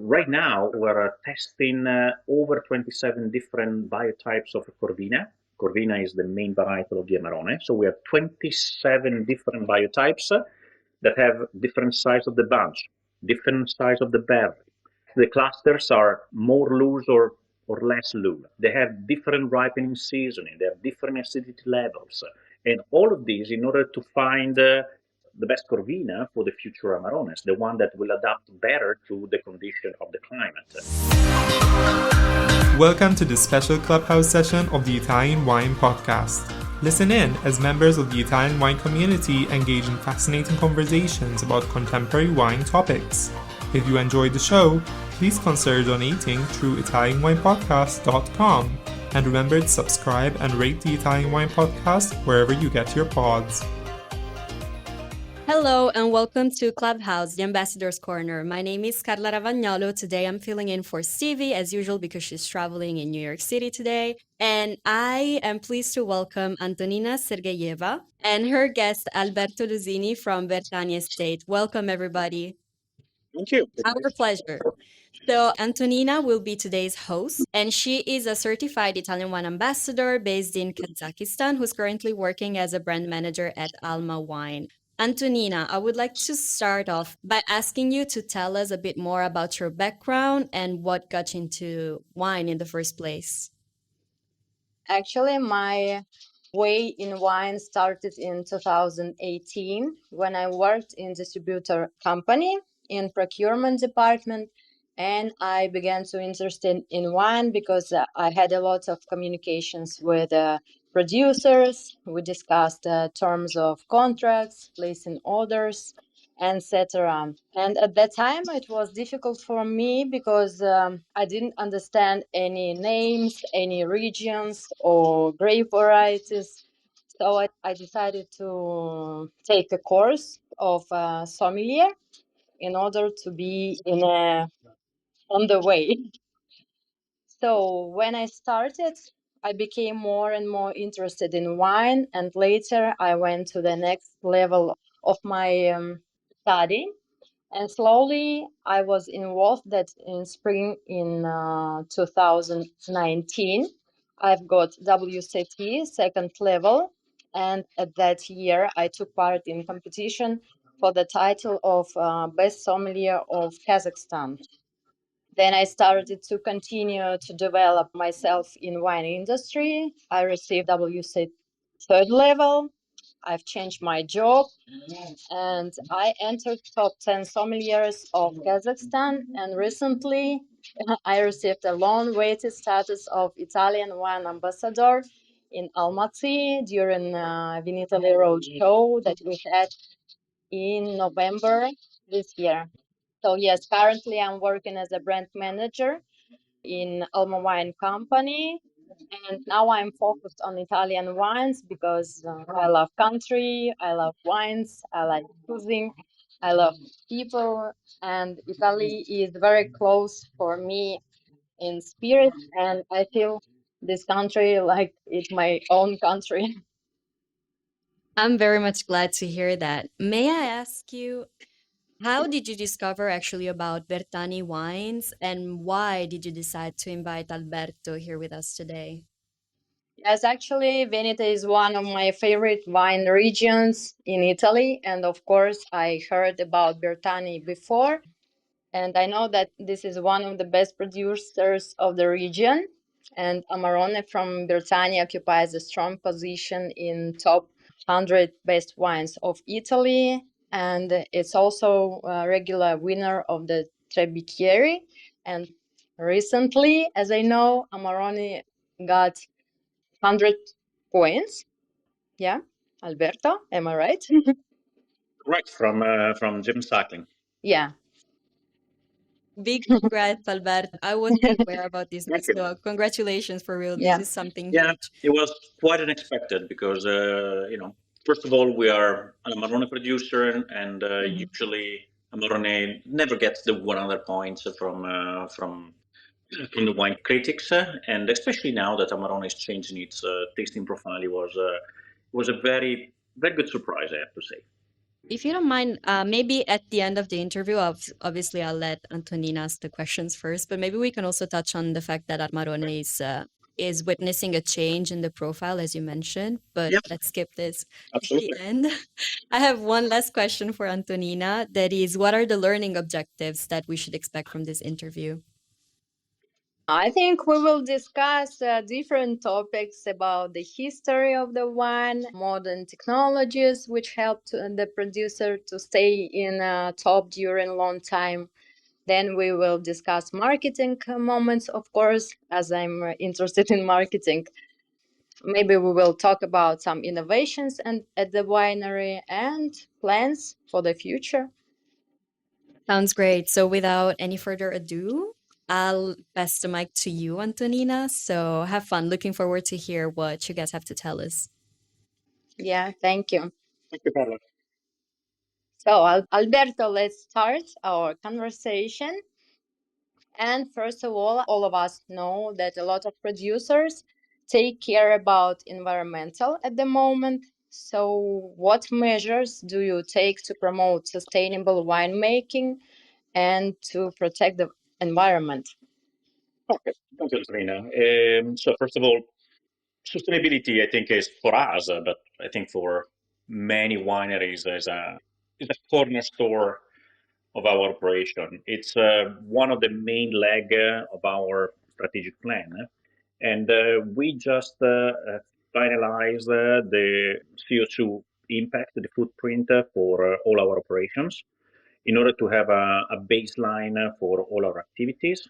right now, we're testing over 27 different biotypes of Corvina. Corvina is the main varietal of the Amarone. So we have 27 different biotypes that have different size of the bunch, different size of the berry. The clusters are more loose or less loose. They have different ripening seasoning. They have different acidity levels. And all of these in order to find the best Corvina for the future Amarones, the one that will adapt better to the condition of the climate. Welcome to this special Clubhouse session of the Italian Wine Podcast. Listen in as members of the Italian wine community engage in fascinating conversations about contemporary wine topics. If you enjoyed the show, please consider donating through ItalianWinePodcast.com. And remember to subscribe and rate the Italian Wine Podcast wherever you get your pods. Hello and welcome to Clubhouse, the Ambassador's Corner. My name is Carla Ravagnolo. Today I'm filling in for Stevie as usual because she's traveling in New York City today. And I am pleased to welcome Antonina Sergeyeva and her guest Alberto Lusini from Bertani estate. Welcome everybody. Thank you. Our pleasure. So Antonina will be today's host, and she is a certified Italian wine ambassador based in Kazakhstan who's currently working as a brand manager at Alma Wine. Antonina, I would like to start off by asking you to tell us a bit more about your background and what got you into wine in the first place. Actually, my way in wine started in 2018 when I worked in distributor company in procurement department, and I began to interested in wine because I had a lot of communications with producers. We discussed terms of contracts, placing orders, etc. And at that time, it was difficult for me because I didn't understand any names, any regions or grape varieties. So I decided to take a course of sommelier in order to be on the way. So when I started, I became more and more interested in wine, and later I went to the next level of my study. And slowly I was involved that in spring in 2019, I've got WSET second level. And at that year, I took part in competition for the title of Best Sommelier of Kazakhstan. Then I started to continue to develop myself in wine industry. I received WSET third level. I've changed my job and I entered top 10 sommeliers of Kazakhstan. And recently I received a long-awaited status of Italian wine ambassador in Almaty during Vinitaly Road show that we had in November this year. So yes, currently I'm working as a brand manager in Alma Wine Company. And now I'm focused on Italian wines because I love country, I love wines, I like cruising, I love people, and Italy is very close for me in spirit, and I feel this country like it's my own country. I'm very much glad to hear that. May I ask you, how did you discover actually about Bertani wines and why did you decide to invite Alberto here with us today? Yes, actually, Veneto is one of my favorite wine regions in Italy. And of course, I heard about Bertani before. And I know that this is one of the best producers of the region. And Amarone from Bertani occupies a strong position in top 100 best wines of Italy. And it's also a regular winner of the Tre Bicchieri. And recently, as I know, Amarone got 100 points. Yeah, Alberto, am I right? Right, from Jim Cycling. Yeah. Big congrats, Alberto. I wasn't aware about this, Thank you. so congratulations for real. Yeah. This is something Yeah, huge. it was quite unexpected because, first of all, we are an Amarone producer, and usually Amarone never gets the 100 points from the wine critics, and especially now that Amarone is changing its tasting profile, it was a very very good surprise, I have to say. If you don't mind, maybe at the end of the interview, obviously I'll let Antonina ask the questions first, but maybe we can also touch on the fact that Amarone is witnessing a change in the profile, as you mentioned, but Yep, let's skip this at absolutely. the end. I have one last question for Antonina. That is, what are the learning objectives that we should expect from this interview? I think we will discuss different topics about the history of the wine, modern technologies which help the producer to stay in top during a long time. Then we will discuss marketing moments, of course, as I'm interested in marketing. Maybe we will talk about some innovations at the winery and plans for the future. Sounds great. So without any further ado, I'll pass the mic to you, Antonina. So have fun. Looking forward to hear what you guys have to tell us. Yeah, thank you. Thank you, Carla. So, Alberto, let's start our conversation. And first of all of us know that a lot of producers take care about environmental at the moment. So, what measures do you take to promote sustainable winemaking and to protect the environment? Okay, thank you, Serena. So first of all, sustainability, I think, is for us, but I think for many wineries is a cornerstone of our operation. It's one of the main leg of our strategic plan, and we just finalize the CO2 impact, the footprint for all our operations, in order to have a baseline for all our activities.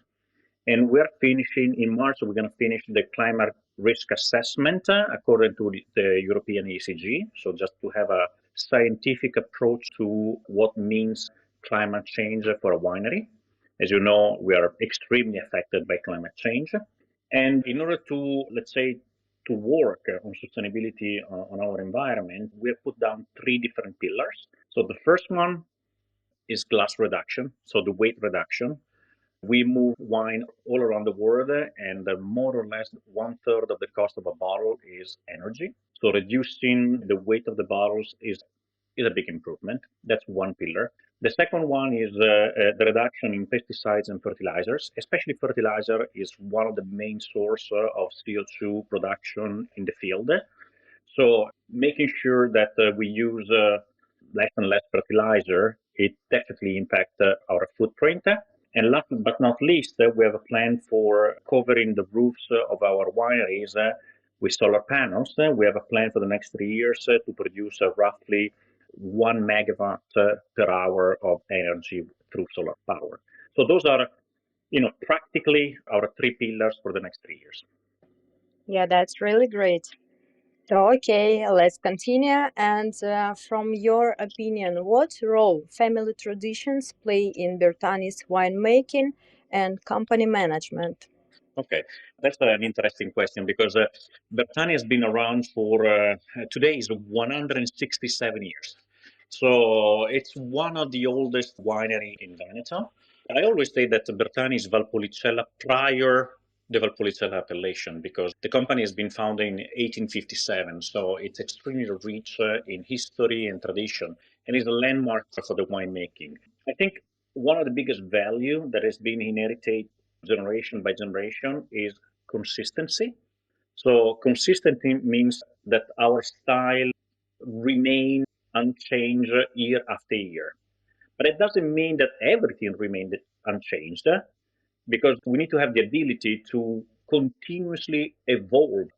And we're finishing in March, we're going to finish the climate risk assessment according to the European ECG. So just to have a scientific approach to what means climate change for a winery. As you know, we are extremely affected by climate change. And in order to, let's say, to work on sustainability on our environment, we have put down three different pillars. So the first one is glass reduction, so the weight reduction. We move wine all around the world, and more or less one third of the cost of a bottle is energy. So reducing the weight of the bottles is a big improvement. That's one pillar. The second one is the reduction in pesticides and fertilizers. Especially fertilizer is one of the main source of CO2 production in the field. So making sure that we use less and less fertilizer, it definitely impacts our footprint. And last but not least, we have a plan for covering the roofs of our wineries with solar panels. We have a plan for the next 3 years to produce roughly 1 megawatt per hour of energy through solar power. So those are, practically our three pillars for the next 3 years. Yeah, that's really great. So, okay, let's continue. And from your opinion, what role family traditions play in Bertani's winemaking and company management? Okay, that's an interesting question because Bertani has been around for today is 167 years. So it's one of the oldest winery in Veneto. I always say that Bertani is Valpolicella prior the Valpolicella appellation because the company has been founded in 1857. So it's extremely rich in history and tradition and is a landmark for the winemaking. I think one of the biggest value that has been inherited generation by generation is consistency. So consistency means that our style remain unchanged year after year. But it doesn't mean that everything remained unchanged because we need to have the ability to continuously evolve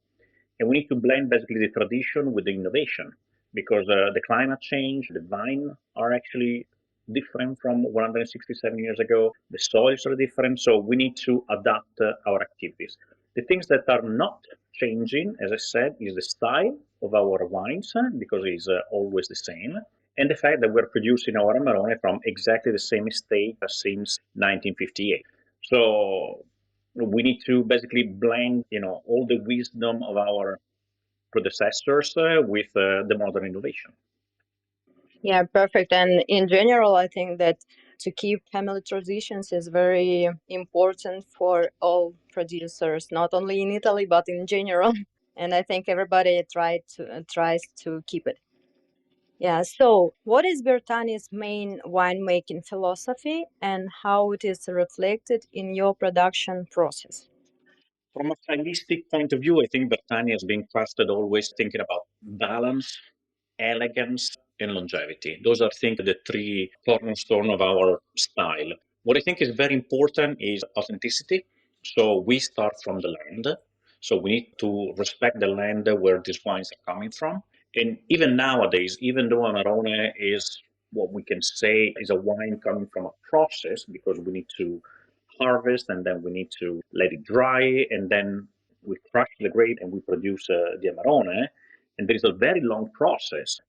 and we need to blend basically the tradition with the innovation because the climate change, the vine are actually different from 167 years ago. The soils are different, so we need to adapt our activities. The things that are not changing, as I said, is the style of our wines because it's always the same, and the fact that we're producing our Amarone from exactly the same estate since 1958. So we need to basically blend, all the wisdom of our predecessors with the modern innovation. Yeah, perfect. And in general, I think that to keep family traditions is very important for all producers, not only in Italy but in general. And I think everybody tries to keep it. Yeah, so what is Bertani's main winemaking philosophy and how it is reflected in your production process? From a stylistic point of view, I think Bertani has been crafted always thinking about balance, elegance, and longevity. Those are, I think, the three cornerstone of our style. What I think is very important is authenticity. So we start from the land. So we need to respect the land where these wines are coming from. And even nowadays, even though Amarone is what we can say is a wine coming from a process, because we need to harvest and then we need to let it dry and then we crush the grape and we produce the Amarone. And there is a very long process.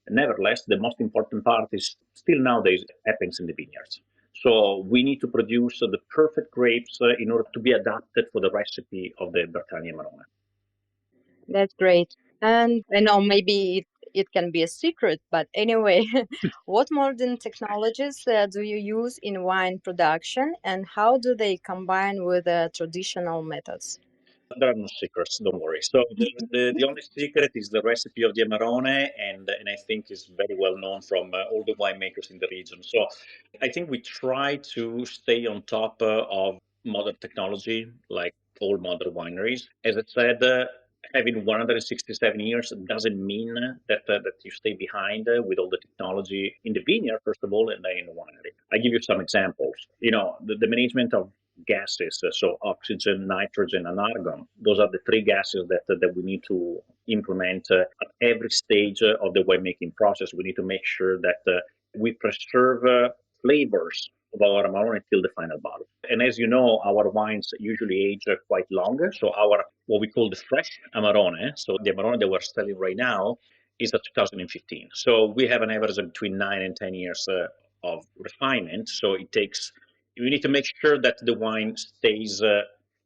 Nevertheless, the most important part is still nowadays happens in the vineyards. So we need to produce the perfect grapes in order to be adapted for the recipe of the Bertani Amarone. That's great. And I know maybe it can be a secret, but anyway, what modern technologies do you use in wine production and how do they combine with traditional methods? There are no secrets, don't worry. So the only secret is the recipe of the Amarone, and I think is very well known from all the winemakers in the region. So I think we try to stay on top of modern technology, like all modern wineries. As I said, having 167 years doesn't mean that you stay behind with all the technology in the vineyard, first of all, and then in the winery. I give you some examples. The management of gases, so oxygen, nitrogen, and argon. Those are the three gases that we need to implement at every stage of the winemaking process. We need to make sure that we preserve flavors of our Amarone till the final bottle. And as you know, our wines usually age quite longer. So our what we call the fresh Amarone, so the Amarone that we're selling right now, is a 2015. So we have an average of between 9 and 10 years of refinement. So it takes you need to make sure that the wine stays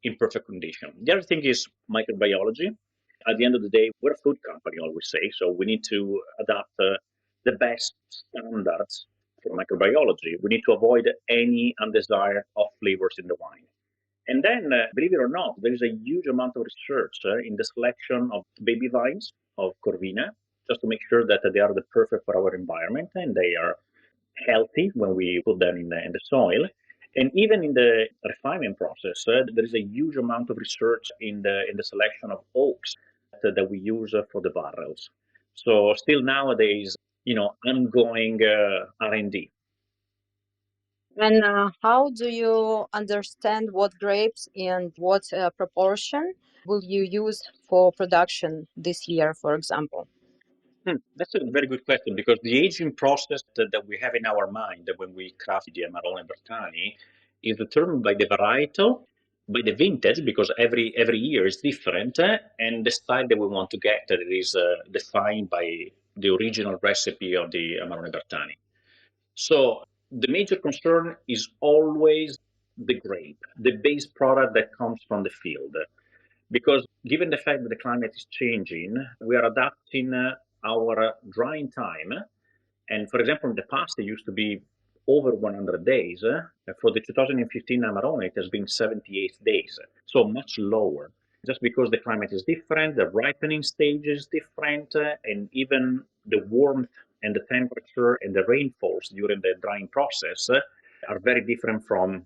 in perfect condition. The other thing is microbiology. At the end of the day, we're a food company, always say, so we need to adapt the best standards for microbiology. We need to avoid any undesired off flavors in the wine. And then, believe it or not, there is a huge amount of research in the selection of baby vines of Corvina, just to make sure that they are the perfect for our environment and they are healthy when we put them in the soil. And even in the refinement process, there is a huge amount of research in the selection of oaks that we use for the barrels. So still nowadays, ongoing R&D. And how do you understand what grapes and what proportion will you use for production this year, for example? That's a very good question because the aging process that we have in our mind when we craft the Amarone Bertani is determined by the varietal, by the vintage, because every year is different, and the style that we want to get that is defined by the original recipe of the Amarone Bertani. So the major concern is always the grape, the base product that comes from the field. Because given the fact that the climate is changing, we are adapting our drying time. And for example, in the past, it used to be over 100 days. For the 2015 Amarone, it has been 78 days, so much lower. Just because the climate is different, the ripening stage is different, and even the warmth and the temperature and the rainfalls during the drying process are very different from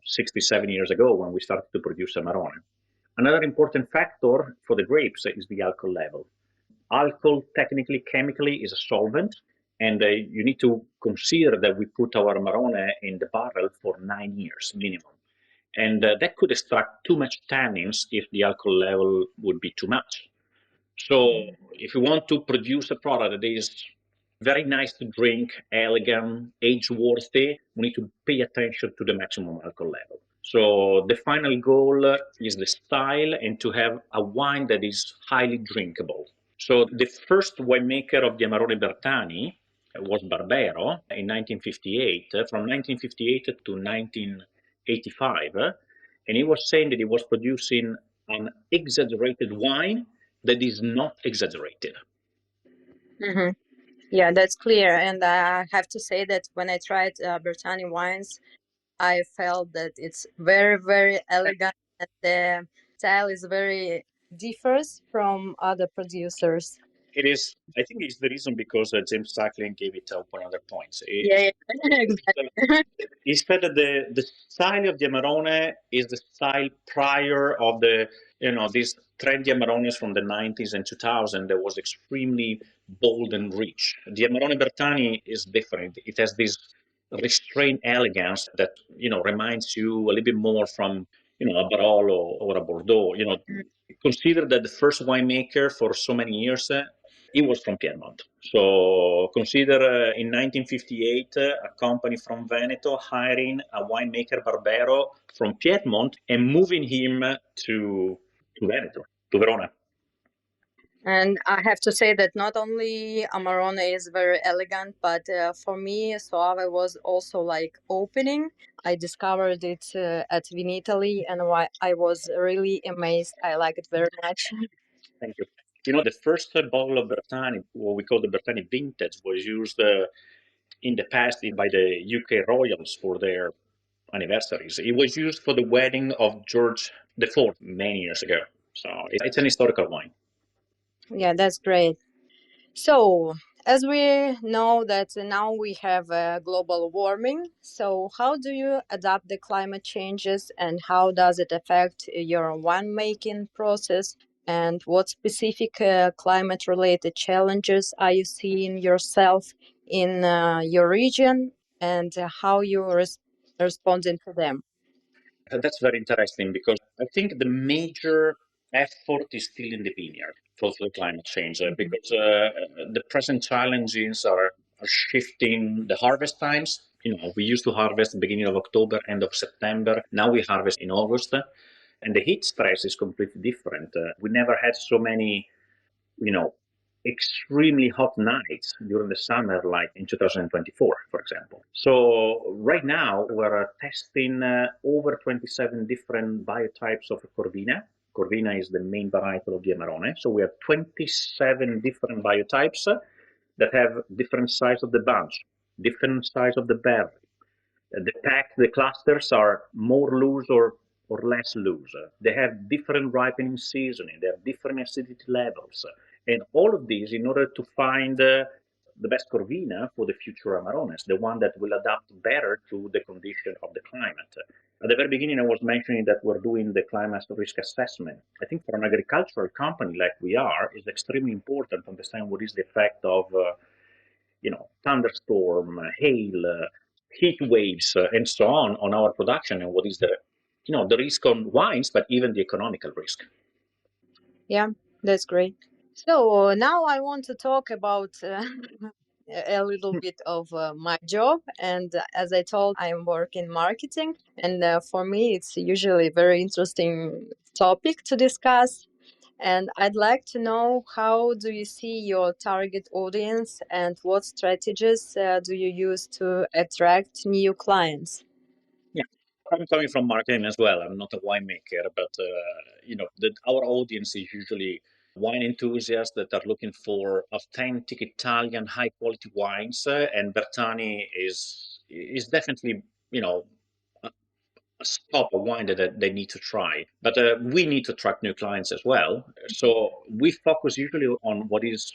67 years ago when we started to produce Amarone. Another important factor for the grapes is the alcohol level. Alcohol, technically, chemically, is a solvent, and you need to consider that we put our Amarone in the barrel for 9 years minimum. And that could extract too much tannins if the alcohol level would be too much. So if you want to produce a product that is very nice to drink, elegant, age-worthy, we need to pay attention to the maximum alcohol level. So the final goal is the style and to have a wine that is highly drinkable. So the first winemaker of the Amarone Bertani was Barbero in 1958, from 1958 to 1985, and he was saying that he was producing an exaggerated wine that is not exaggerated. Hmm. Yeah, that's clear. And I have to say that when I tried Bertani wines, I felt that it's very, very elegant and the style is very differs from other producers. It is. I think it's the reason because James Sacklin gave it up on other points. Yeah, exactly. He said that the style of the Amarone is the style prior of the these trendy Amarones from the 90s and 2000 that was extremely bold and rich. The Amarone Bertani is different. It has this restrained elegance that reminds you a little bit more from a Barolo or a Bordeaux. Consider that the first winemaker for so many years he was from Piedmont. So consider in 1958 a company from Veneto hiring a winemaker Barbero from Piedmont and moving him to Veneto, to Verona. And I have to say that not only Amarone is very elegant, but for me, Soave was also like opening. I discovered it at Vinitaly, and I was really amazed. I like it very much. Thank you. The first bottle of Bertani, what we call the Bertani Vintage, was used in the past by the UK royals for their anniversaries. It was used for the wedding of George IV many years ago. So it's an historical wine. Yeah, that's great. So, as we know that now we have global warming, so how do you adapt the climate changes and how does it affect your winemaking process? And what specific climate related challenges are you seeing yourself in your region and how you responding to them? That's very interesting because I think the major effort is still in the vineyard for the climate change because the present challenges are shifting the harvest times. We used to harvest the beginning of October, end of September. Now we harvest in August, and the heat stress is completely different. We never had so many, you know, extremely hot nights during the summer, like in 2024, for example. So right now we're testing over 27 different biotypes of Corvina. Corvina is the main varietal of the Amarone. So we have 27 different biotypes that have different size of the bunch, different size of the berry. The pack, the clusters are more loose or less loose. They have different ripening seasoning. They have different acidity levels. And all of these in order to find the best Corvina for the future Amarones, the one that will adapt better to the condition of the climate. At the very beginning, I was mentioning that we're doing the climate risk assessment. I think for an agricultural company like we are, it's extremely important to understand what is the effect of thunderstorm, hail, heat waves, and so on our production, and what is the risk on wines, but even the economical risk. Yeah, that's great. So now I want to talk about a little bit of my job. And as I told, I work in marketing. And for me, it's usually a very interesting topic to discuss. And I'd like to know, how do you see your target audience and what strategies do you use to attract new clients? Yeah, I'm coming from marketing as well. I'm not a winemaker, but our audience is usually wine enthusiasts that are looking for authentic Italian, high quality wines, and Bertani is definitely a, a stop, a wine that they need to try. But we need to attract new clients as well. So we focus usually on what is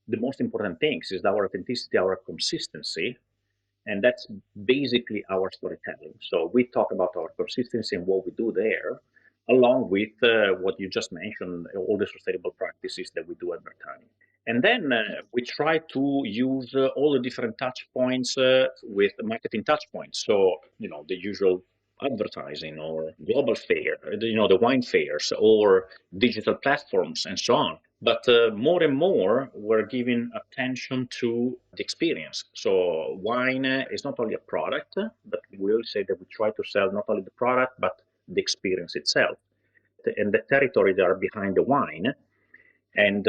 the most important things: is our authenticity, our consistency, and that's basically our storytelling. So we talk about our consistency and what we do there, along with what you just mentioned, all the sustainable practices that we do at Bertani. And then we try to use all the different touch points with marketing touch points. So, the usual advertising or global fair, the wine fairs or digital platforms and so on. But more and more, we're giving attention to the experience. So wine is not only a product, but we will say that we try to sell not only the product, but the experience itself and the territory that are behind the wine. And,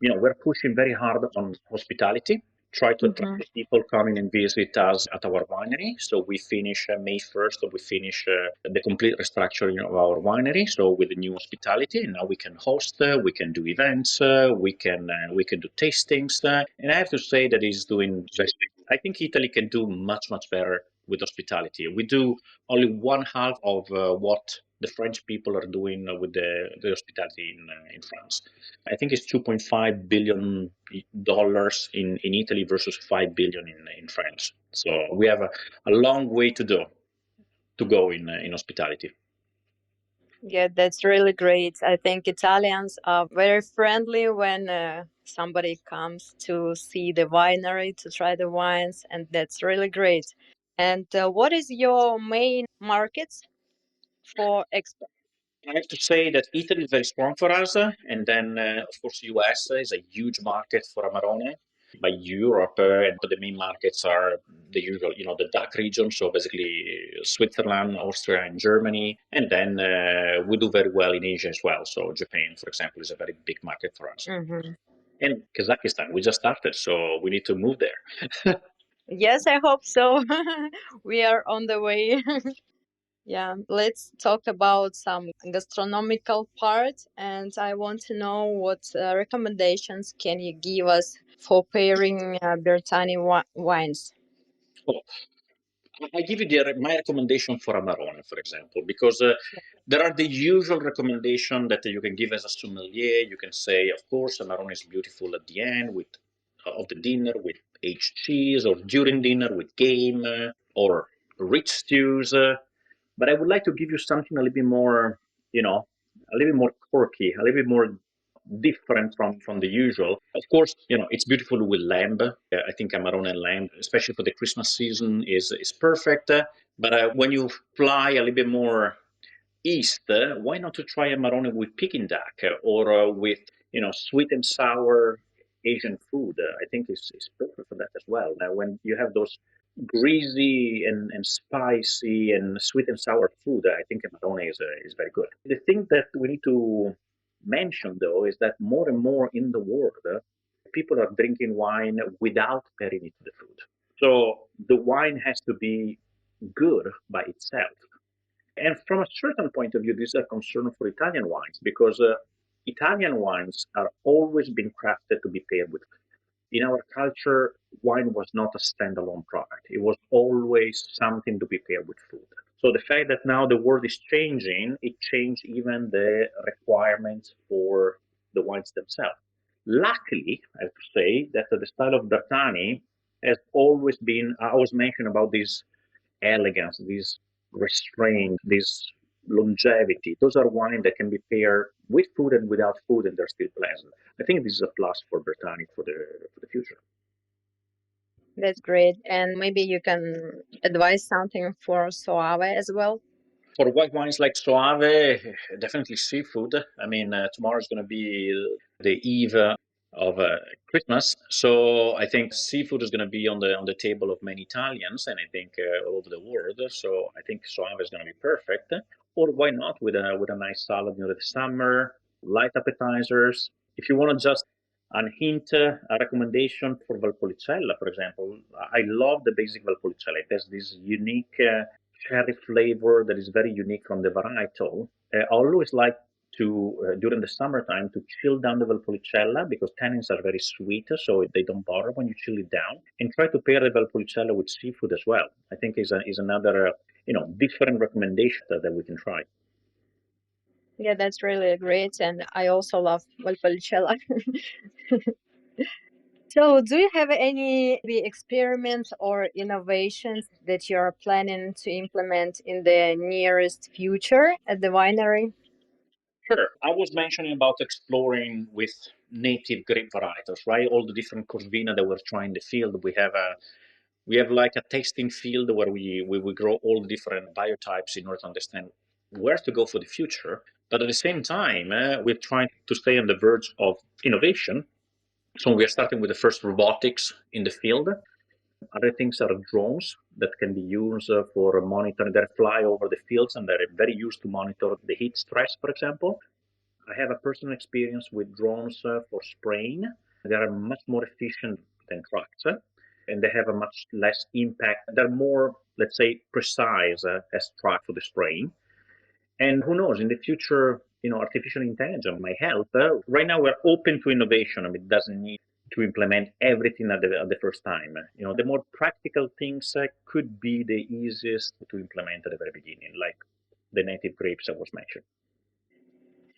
we're pushing very hard on hospitality, try to attract the people coming and visit us at our winery. So we finish May 1st, we finish the complete restructuring of our winery. So with the new hospitality, now we can host, we can do events, we can do tastings. And I have to say that it's doing just, I think Italy can do much, much better with hospitality. We do only one half of what the French people are doing with the hospitality in France. I think it's $2.5 billion in Italy versus 5 billion in France. So we have a long way to go in hospitality. Yeah, that's really great. I think Italians are very friendly when somebody comes to see the winery, to try the wines, and that's really great. And what is your main markets for export? I have to say that Italy is very strong for us, and then of course US is a huge market for Amarone. By Europe, and the main markets are the usual, the DACH region, so basically Switzerland, Austria, and Germany. And then we do very well in Asia as well. So Japan, for example, is a very big market for us. Mm-hmm. And Kazakhstan, we just started, so we need to move there. Yes, I hope so. We are on the way. Yeah, let's talk about some gastronomical part. And I want to know what recommendations can you give us for pairing Bertani wines? Oh, I give you my recommendation for Amarone, for example, because there are the usual recommendation that you can give as a sommelier. You can say, of course, Amarone is beautiful at the end with of the dinner with aged cheese, or during dinner with game, or rich stews. But I would like to give you something a little bit more, a little bit more quirky, a little bit more different from the usual. Of course, it's beautiful with lamb. I think Amarone and lamb, especially for the Christmas season, is perfect. But when you fly a little bit more east, why not to try Amarone with Peking duck, or with sweet and sour Asian food? I think it's perfect for that as well. Now, when you have those greasy and spicy and sweet and sour food, I think Amarone is very good. The thing that we need to mention, though, is that more and more in the world, people are drinking wine without pairing it to the food. So the wine has to be good by itself. And from a certain point of view, this is a concern for Italian wines, because Italian wines are always been crafted to be paired with. In our culture, wine was not a standalone product. It was always something to be paired with food. So the fact that now the world is changing, it changed even the requirements for the wines themselves. Luckily, I have to say that the style of Bertani has always been, I was mentioning about this elegance, this restraint, this longevity. Those are wines that can be paired with food and without food, and they're still pleasant. I think this is a plus for Bertani for the future. That's great. And maybe you can advise something for Soave as well. For white wines like Soave, definitely seafood. I mean, tomorrow is going to be the eve of Christmas, so I think seafood is going to be on the table of many Italians, and I think all over the world. So I think Soave is going to be perfect. Or why not with a nice salad near the summer, light appetizers. If you want to just a hint, a recommendation for Valpolicella, for example. I love the basic Valpolicella. It has this unique cherry flavor that is very unique from the varietal. I always like to, during the summertime, to chill down the Valpolicella because tannins are very sweet, so they don't bother when you chill it down. And try to pair the Valpolicella with seafood as well. I think is another different recommendation that we can try. Yeah, that's really great. And I also love Valpolicella. So, do you have any experiments or innovations that you're planning to implement in the nearest future at the winery? Sure. I was mentioning about exploring with native grape varietals, right? All the different Corvina that we're trying in the field. We have like a tasting field where we grow all the different biotypes in order to understand where to go for the future. But at the same time, we're trying to stay on the verge of innovation. So we are starting with the first robotics in the field. Other things are drones that can be used for monitoring. They fly over the fields and they're very used to monitor the heat stress, for example. I have a personal experience with drones for spraying. They are much more efficient than trucks, and they have a much less impact. They're more, let's say, precise as trucks for the spraying. And who knows, in the future, artificial intelligence might help. Right now, we're open to innovation. I mean, it doesn't need to implement everything at the first time. The more practical things could be the easiest to implement at the very beginning, like the native grapes I was mentioning.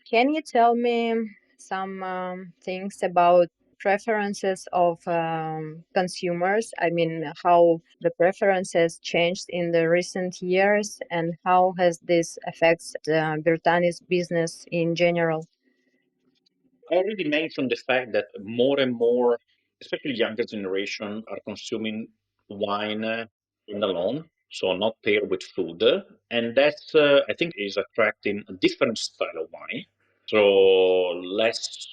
Can you tell me some things about preferences of consumers? I mean, how the preferences changed in the recent years, and how has this affects Bertani's business in general? I already mentioned the fact that more and more, especially younger generation, are consuming wine in alone, so not paired with food, and that's I think is attracting a different style of wine. So less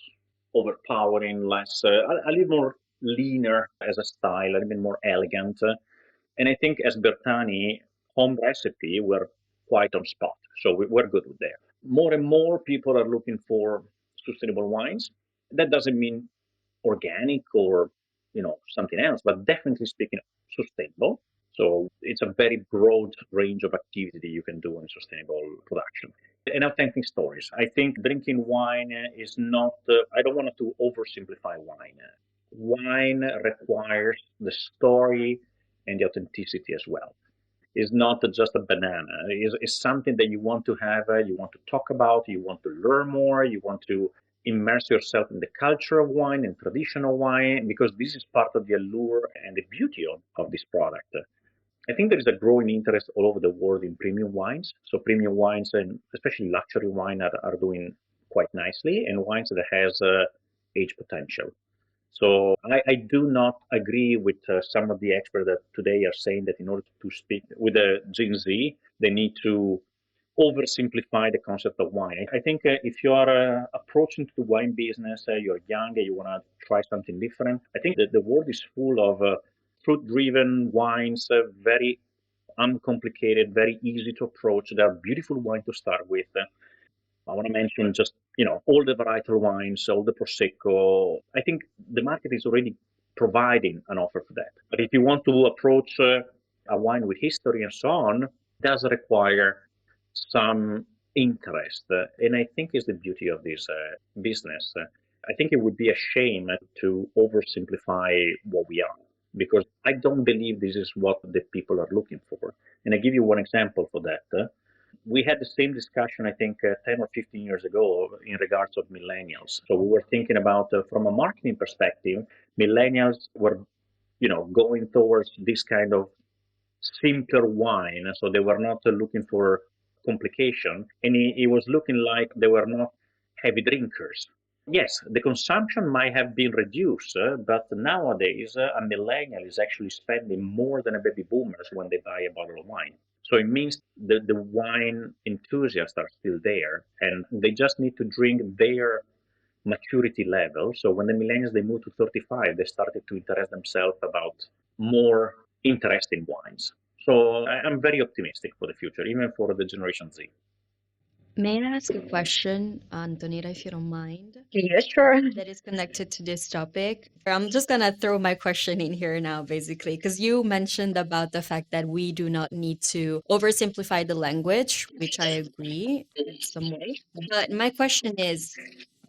overpowering, less a little more leaner as a style, a little bit more elegant. And I think as Bertani home recipe, we're quite on spot. So we're good with that. More and more people are looking for sustainable wines. That doesn't mean organic or something else, but definitely speaking sustainable. So it's a very broad range of activity you can do in sustainable production. And authentic stories. I think drinking wine is not, I don't want to oversimplify wine. Wine requires the story and the authenticity as well. It's not just a banana. It's something that you want to have, you want to talk about, you want to learn more, you want to immerse yourself in the culture of wine and traditional wine, because this is part of the allure and the beauty of this product. I think there is a growing interest all over the world in premium wines. So premium wines and especially luxury wine are doing quite nicely, and wines that has age potential. So I do not agree with some of the experts that today are saying that in order to speak with the Gen Z, they need to oversimplify the concept of wine. I think if you are approaching to the wine business, you're young, you want to try something different. I think that the world is full of fruit-driven wines, very uncomplicated, very easy to approach. They are beautiful wine to start with. I want to mention just, all the varietal wines, all the Prosecco. I think the market is already providing an offer for that. But if you want to approach a wine with history and so on, it does require some interest. And I think is the beauty of this business. I think it would be a shame to oversimplify what we are, because I don't believe this is what the people are looking for. And I give you one example for that. We had the same discussion, I think, 10 or 15 years ago in regards of millennials. So we were thinking about, from a marketing perspective, millennials were, going towards this kind of simpler wine. So they were not looking for complication, and it was looking like they were not heavy drinkers. Yes, the consumption might have been reduced, but nowadays a millennial is actually spending more than a baby boomers when they buy a bottle of wine. So it means that the wine enthusiasts are still there, and they just need to drink their maturity level. So when the millennials they moved to 35, they started to interest themselves about more interesting wines. So I'm very optimistic for the future, even for the Generation Z. May I ask a question, Antonita, if you don't mind? Yeah, sure. That is connected to this topic. I'm just gonna throw my question in here now, basically, because you mentioned about the fact that we do not need to oversimplify the language, which I agree somewhat. But my question is,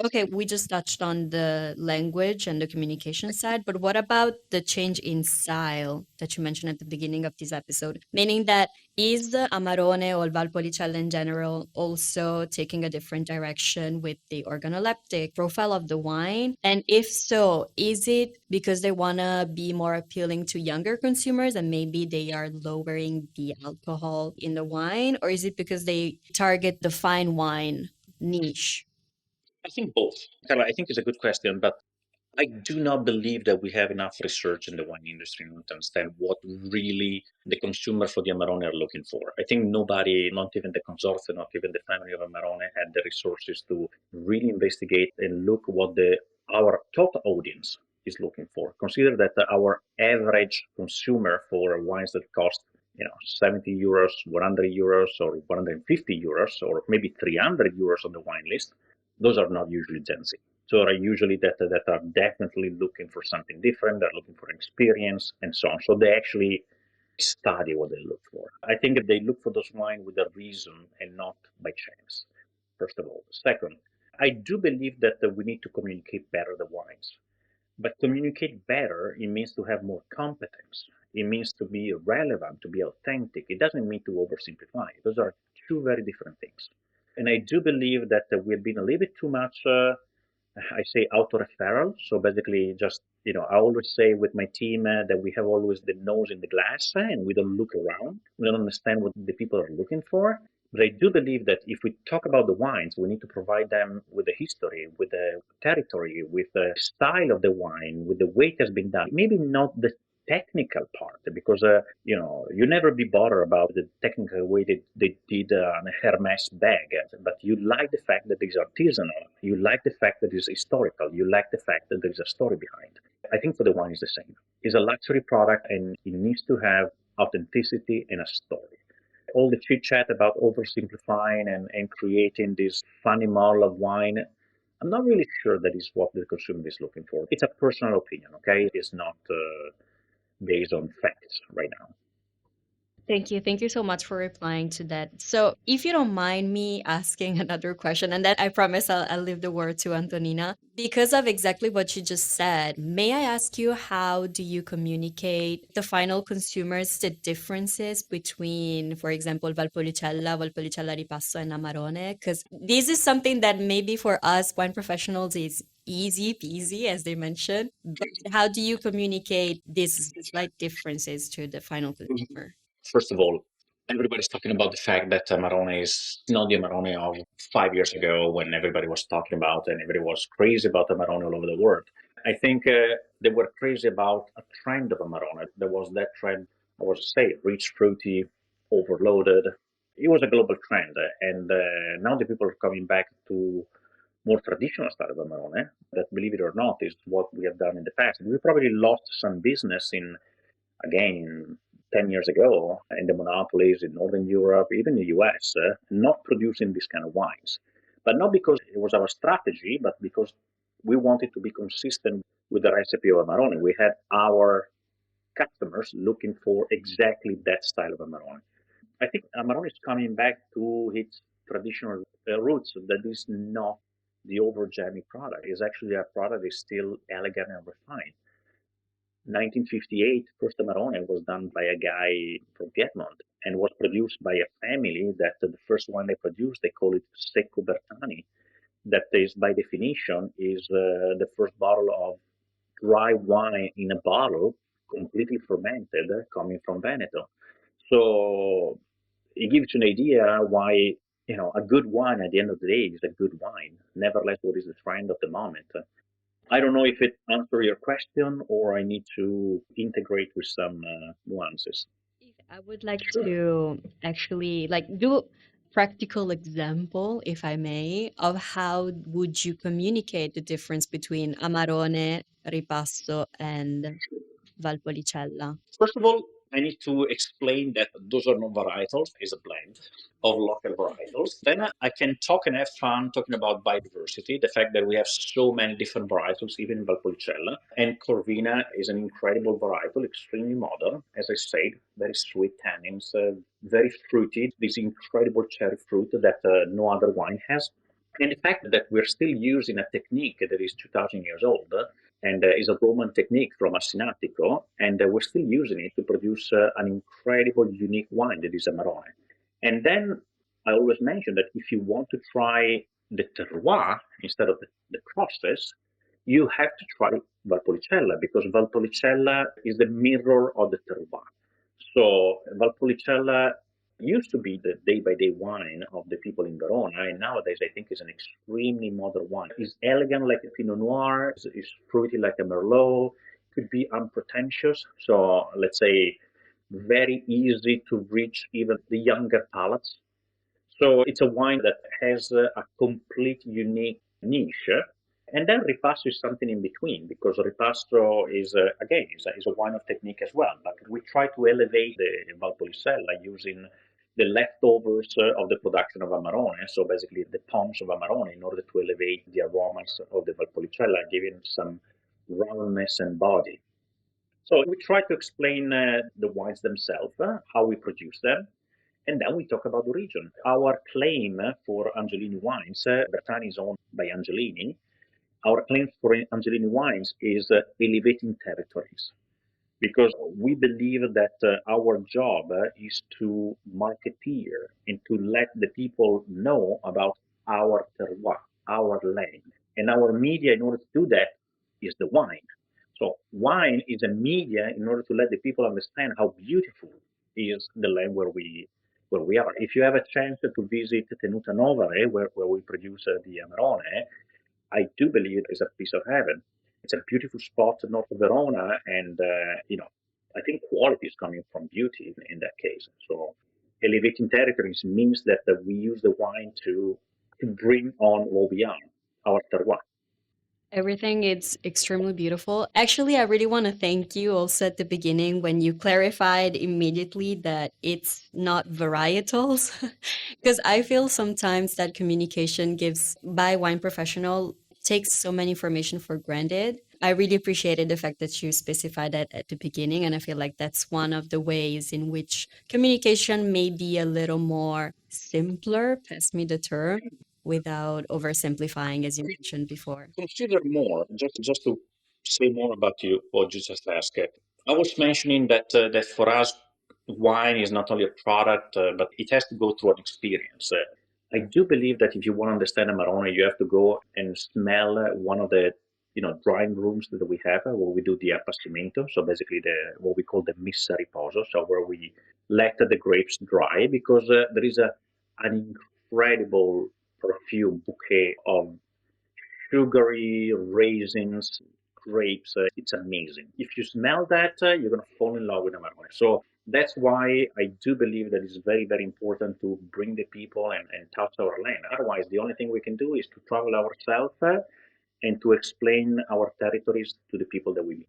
okay, we just touched on the language and the communication side, but what about the change in style that you mentioned at the beginning of this episode? Meaning that is the Amarone or Valpolicella in general also taking a different direction with the organoleptic profile of the wine? And if so, is it because they want to be more appealing to younger consumers and maybe they are lowering the alcohol in the wine? Or is it because they target the fine wine niche? I think both. Carla, I think it's a good question, but I do not believe that we have enough research in the wine industry to understand what really the consumer for the Amarone are looking for. I think nobody, not even the consortium, not even the family of Amarone, had the resources to really investigate and look what our top audience is looking for. Consider that our average consumer for wines that cost 70 euros, 100 euros, or 150 euros, or maybe 300 euros on the wine list, those are not usually Gen Z. So are usually that are definitely looking for something different. They're looking for experience and so on. So they actually study what they look for. I think that they look for those wine with a reason and not by chance, first of all. Second, I do believe that we need to communicate better the wines. But communicate better, it means to have more competence. It means to be relevant, to be authentic. It doesn't mean to oversimplify. Those are two very different things. And I do believe that we've been a little bit too much, I say, auto-referral. So basically just, I always say with my team that we have always the nose in the glass and we don't look around. We don't understand what the people are looking for. But I do believe that if we talk about the wines, we need to provide them with the history, with the territory, with the style of the wine, with the way it has been done. Maybe not the technical part, because you never be bothered about the technical way they did an Hermes bag, but you like the fact that it's artisanal, you like the fact that it's historical, you like the fact that there's a story behind. I think for the wine is the same. It's a luxury product and it needs to have authenticity and a story. All the chit chat about oversimplifying and creating this funny model of wine, I'm not really sure that is what the consumer is looking for. It's a personal opinion, okay? It's not based on facts right now. Thank you. Thank you so much for replying to that. So, if you don't mind me asking another question, and then I promise I'll leave the word to Antonina. Because of exactly what you just said, may I ask you, how do you communicate the final consumers the differences between, for example, Valpolicella Ripasso, and Amarone? Because this is something that maybe for us wine professionals is easy peasy, as they mentioned. But how do you communicate these slight differences to the final consumer? First of all, everybody's talking about the fact that Amarone is not the Amarone of 5 years ago when everybody was talking about and everybody was crazy about Amarone all over the world. I think they were crazy about a trend of Amarone. There was that trend, I was to say, rich, fruity, overloaded. It was a global trend. And now the people are coming back to more traditional style of Amarone, that, believe it or not, is what we have done in the past. We probably lost some business again, 10 years ago, in the monopolies in Northern Europe, even the US, not producing this kind of wines. But not because it was our strategy, but because we wanted to be consistent with the recipe of Amarone. We had our customers looking for exactly that style of Amarone. I think Amarone is coming back to its traditional roots. That is not the over jammy product. It's actually a product that is still elegant and refined. 1958, first Amarone was done by a guy from Piedmont and was produced by a family that the first one they produced, they call it Secco Bertani. That is, by definition, is the first bottle of dry wine in a bottle, completely fermented, coming from Veneto. So it gives you an idea why, a good wine at the end of the day is a good wine, nevertheless what is the trend of the moment. I don't know if it answers your question or I need to integrate with some nuances. I would like to actually do practical example, if I may, of how would you communicate the difference between Amarone, Ripasso, and Valpolicella? First of all, I need to explain that those are not varietals, it's a blend of local varietals. Then I can talk and have fun talking about biodiversity, the fact that we have so many different varietals, even in Valpolicella. And Corvina is an incredible varietal, extremely modern, as I said, very sweet tannins, very fruity, this incredible cherry fruit that no other wine has. And the fact that we're still using a technique that is 2,000 years old and is a Roman technique from Assinatico, and we're still using it to produce an incredible, unique wine that is Amarone. And then I always mention that if you want to try the terroir instead of the process, you have to try Valpolicella, because Valpolicella is the mirror of the terroir. So Valpolicella used to be the day-by-day wine of the people in Verona, and nowadays I think is an extremely modern wine. It's elegant like a Pinot Noir, it's fruity like a Merlot, could be unpretentious, so let's say very easy to reach even the younger palates. So it's a wine that has a complete unique niche. And then Ripasso is something in between, because Ripasso is, again, is a wine of technique as well. But we try to elevate the Valpolicella using the leftovers of the production of Amarone, so basically the poms of Amarone, in order to elevate the aromas of the Valpolicella, giving some roundness and body. So we try to explain the wines themselves, how we produce them, and then we talk about the region. Our claim for Angelini wines, Bertani is owned by Angelini. Our claim for Angelini wines is elevating territories. because we believe that our job is to marketeer and to let the people know about our terroir, our land. And our media, in order to do that, is the wine. So wine is a media in order to let the people understand how beautiful is the land where we are. If you have a chance to visit Tenuta Novare, where we produce the Amarone, I do believe it's a piece of heaven. It's a beautiful spot north of Verona, and I think quality is coming from beauty in that case. So elevating territories means that we use the wine to bring on what we are, our terroir. Everything is extremely beautiful. Actually, I really want to thank you also at the beginning when you clarified immediately that it's not varietals. Because I feel sometimes that communication gives by wine professional takes so many information for granted. I really appreciated the fact that you specified that at the beginning, and I feel like that's one of the ways in which communication may be a little more simpler, pass me the term, without oversimplifying, as you mentioned before. Consider more, just to say more about what you just asked. I was mentioning that for us, wine is not only a product, but it has to go through an experience. I do believe that if you want to understand Amarone, you have to go and smell one of the drying rooms that we have where we do the appassimento. So basically, what we call the missa riposo, so where we let the grapes dry, because there is an incredible perfume bouquet of sugary raisins, grapes. It's amazing. If you smell that, you're going to fall in love with Amarone. So that's why I do believe that it's very, very important to bring the people and touch our land. Otherwise, the only thing we can do is to travel ourselves and to explain our territories to the people that we meet.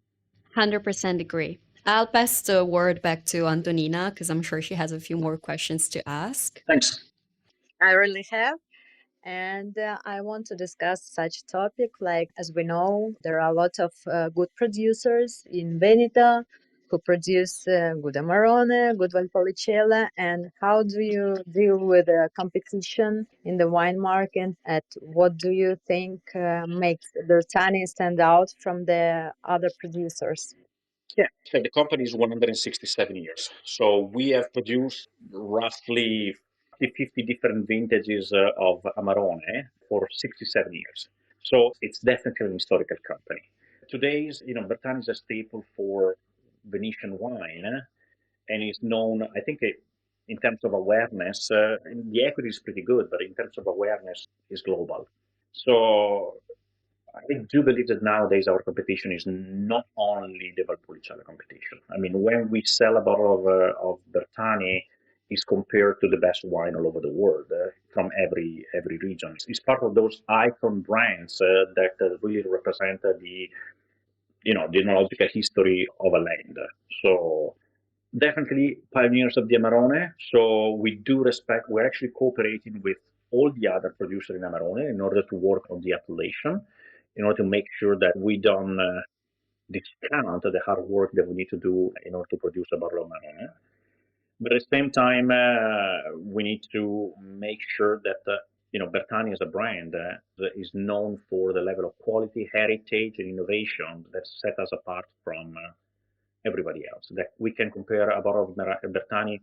100% agree. I'll pass the word back to Antonina because I'm sure she has a few more questions to ask. Thanks. I really have. And I want to discuss such topic like, as we know, there are a lot of good producers in Veneto who produce good Amarone, good Valpolicella. And how do you deal with competition in the wine market? And what do you think makes Bertani stand out from the other producers? Yeah, so the company is 167 years. So we have produced roughly 50 different vintages of Amarone for 67 years. So it's definitely an historical company. Today's, Bertani is a staple for Venetian wine and is known, I think, in terms of awareness, the equity is pretty good, but in terms of awareness, is global. So I do believe that nowadays our competition is not only the Valpolicella competition. I mean, when we sell a bottle of Bertani, is compared to the best wine all over the world from every region. It's part of those icon brands that really represent the the enological history of a land. So definitely pioneers of the Amarone. So we do respect. We're actually cooperating with all the other producers in Amarone in order to work on the appellation, in order to make sure that we don't discount the hard work that we need to do in order to produce a bottle of Amarone. But at the same time, we need to make sure that Bertani as a brand is known for the level of quality, heritage, and innovation that set us apart from everybody else. That we can compare a bottle of Bertani,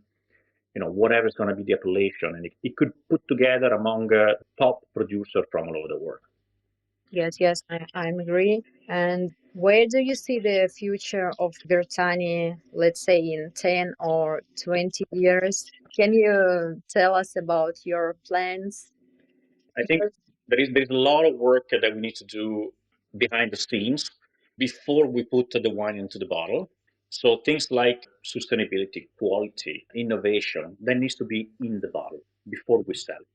whatever is going to be the appellation, and it could put together among top producers from all over the world. Yes, I agree. And where do you see the future of Bertani, let's say in 10 or 20 years? Can you tell us about your plans? I think there's a lot of work that we need to do behind the scenes before we put the wine into the bottle. So things like sustainability, quality, innovation, that needs to be in the bottle before we sell it.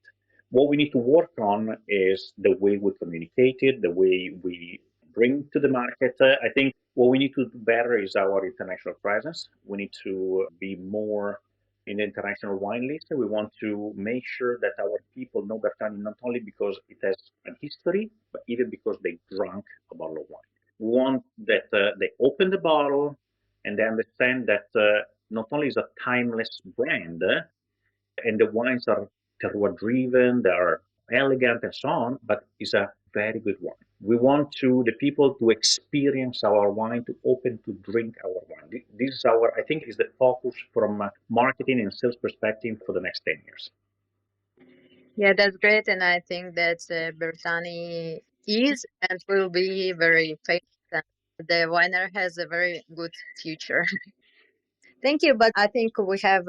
What we need to work on is the way we communicate it, the way we bring to the market. I think what we need to do better is our international presence. We need to be more in the international wine list. We want to make sure that our people know Bertani not only because it has a history, but even because they drank a bottle of wine. We want that they open the bottle and they understand that not only is a timeless brand, and the wines are terroir driven, they are elegant and so on, but it's a very good wine. We want the people to experience our wine, to open to drink our wine. wine. This is I think, is the focus from a marketing and sales perspective for the next 10 years. Yeah, that's great. And I think that Bertani is and will be very famous. And the winery has a very good future. Thank you. But I think we have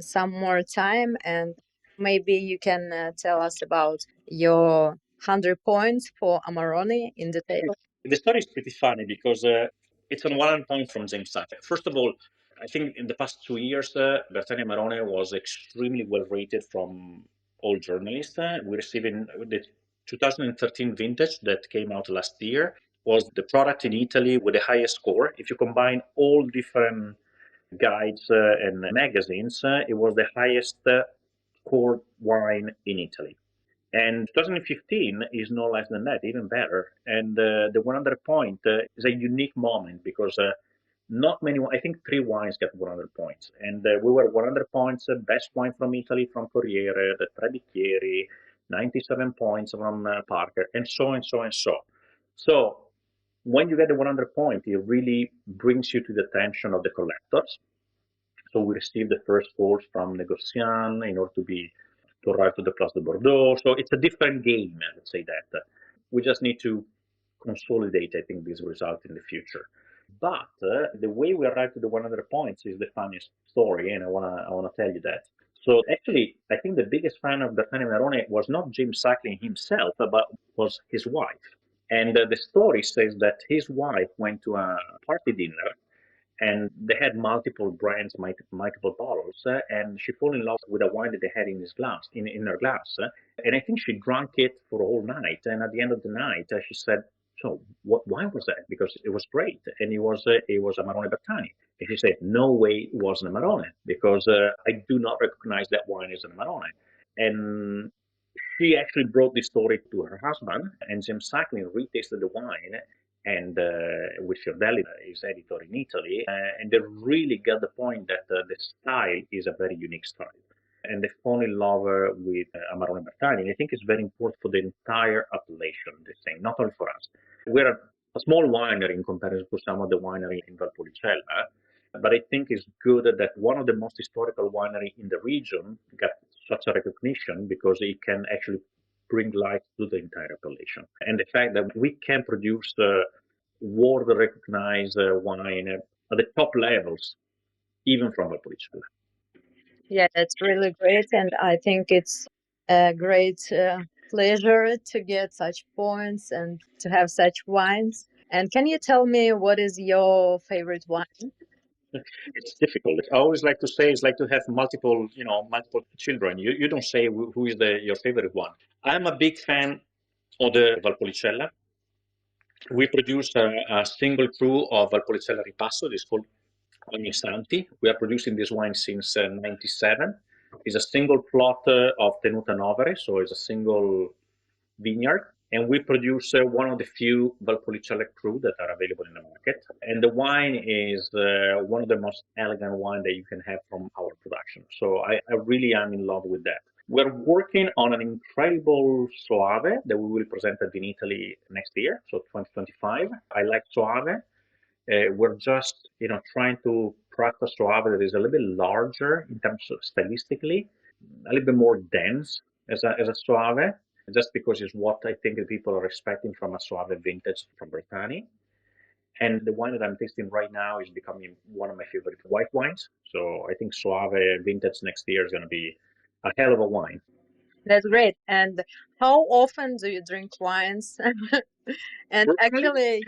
some more time, and maybe you can tell us about your 100 points for Amarone in detail. The story is pretty funny because it's on 100 points from James Sack. First of all, I think in the past 2 years, Bertani Amarone was extremely well rated from all journalists. We received the 2013 vintage that came out last year was the product in Italy with the highest score. If you combine all different guides and magazines, it was the highest scored wine in Italy. And 2015 is no less than that, even better. And the 100 point is a unique moment because not many, I think 3 wines got 100 points. And we were 100 points, best wine from Italy from Corriere, the Tre Bicchieri, 97 points from Parker, and so and so and so. So when you get the 100 point, it really brings you to the attention of the collectors. So we received the first calls from Negociant in order to arrive to the Place de Bordeaux. So it's a different game, let's say that. We just need to consolidate, I think, this result in the future. But the way we arrived to the 100 points is the funniest story, and I wanna tell you that. So actually, I think the biggest fan of Bertani Amarone was not Jim Sacklin himself, but was his wife. And the story says that his wife went to a party dinner and they had multiple brands, multiple bottles, and she fell in love with a wine that they had in in her glass, and I think she drank it for a whole night. And at the end of the night, she said, "So, what wine was that? Because it was great, and it was Amarone Bertani." And she said, "No way, it wasn't Amarone, because I do not recognize that wine as an Amarone." And she actually brought this story to her husband, and Jim Sacklin retasted the wine and with Fiordelli, his editor in Italy, and they really got the point that the style is a very unique style. And they fall in love with Amarone Bertani. And I think it's very important for the entire appellation, this thing, not only for us. We're a small winery in comparison to some of the winery in Valpolicella, but I think it's good that one of the most historical winery in the region got such a recognition because it can actually bring light to the entire appellation. And the fact that we can produce world-recognized wine at the top levels, even from Valpolicella. Yeah, that's really great. And I think it's a great pleasure to get such points and to have such wines. And can you tell me what is your favorite wine? It's difficult. I always like to say it's like to have multiple children. You don't say who is your favorite one. I'm a big fan of the Valpolicella. We produce a single crew of Valpolicella Ripasso. It's called Ogni Santi. We are producing this wine since '97. It's a single plot of Tenuta Novere, so it's a single vineyard. And we produce one of the few Valpolicella cru that are available in the market. And the wine is one of the most elegant wine that you can have from our production. So I really am in love with that. We're working on an incredible Soave that we will present at Vinitaly next year, so 2025. I like Soave. We're just, trying to craft a Soave that is a little bit larger in terms of stylistically, a little bit more dense as a Soave, just because it's what I think the people are expecting from a Soave vintage from Bertani. And the wine that I'm tasting right now is becoming one of my favorite white wines. So I think Soave vintage next year is going to be a hell of a wine. That's great. And how often do you drink wines? And actually,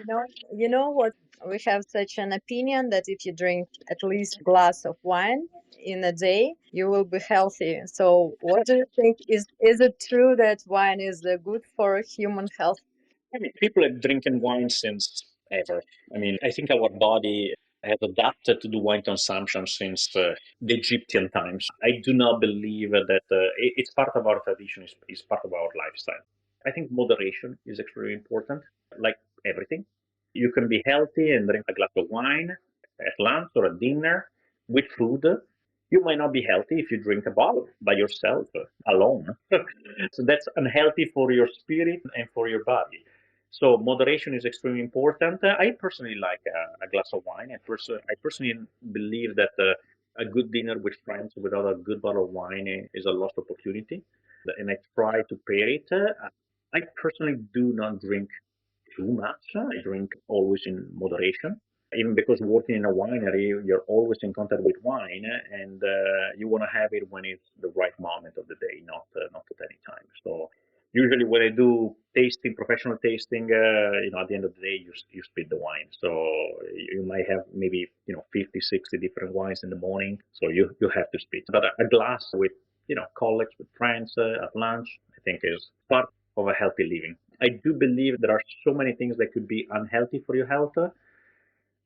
you know what? We have such an opinion that if you drink at least a glass of wine in a day, you will be healthy. So, what do you think? Is it true that wine is good for human health? I mean, people have drinking wine since ever. I mean, I think our body has adapted to the wine consumption since the Egyptian times. I do not believe that it's part of our tradition, it's part of our lifestyle. I think moderation is extremely important, like everything. You can be healthy and drink a glass of wine at lunch or at dinner with food. You might not be healthy if you drink a bottle by yourself, alone. So that's unhealthy for your spirit and for your body. So moderation is extremely important. I personally like a glass of wine. I personally believe that a good dinner with friends without a good bottle of wine is a lost opportunity. And I try to pair it. I personally do not drink too much. I drink always in moderation. Even because working in a winery, you're always in contact with wine, and you want to have it when it's the right moment of the day, not at any time. So usually when I do tasting, professional tasting, at the end of the day, you split the wine. So you might have maybe 50, 60 different wines in the morning. So you have to split. But a glass with colleagues, with friends at lunch, I think is part of a healthy living. I do believe there are so many things that could be unhealthy for your health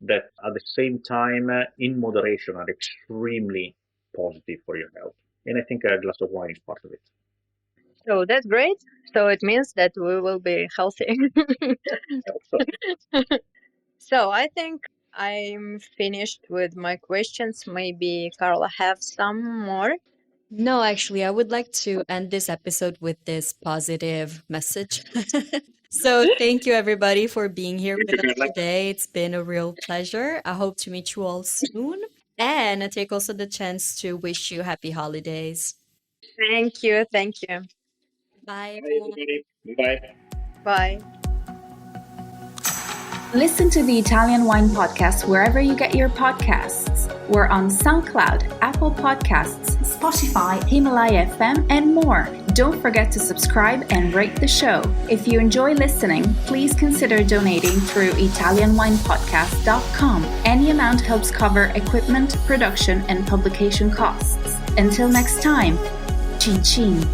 that at the same time, in moderation, are extremely positive for your health. And I think a glass of wine is part of it. So that's great. So it means that we will be healthy. So I think I'm finished with my questions. Maybe Carla have some more. No, actually, I would like to end this episode with this positive message. So, thank you everybody for being here with us today. It's been a real pleasure. I hope to meet you all soon. And I take also the chance to wish you happy holidays. Thank you. Thank you. Bye. Bye. Bye. Listen to the Italian Wine Podcast wherever you get your podcasts. We're on SoundCloud, Apple Podcasts, Spotify, Himalaya FM, and more. Don't forget to subscribe and rate the show. If you enjoy listening, please consider donating through ItalianWinePodcast.com. Any amount helps cover equipment, production, and publication costs. Until next time, cin cin.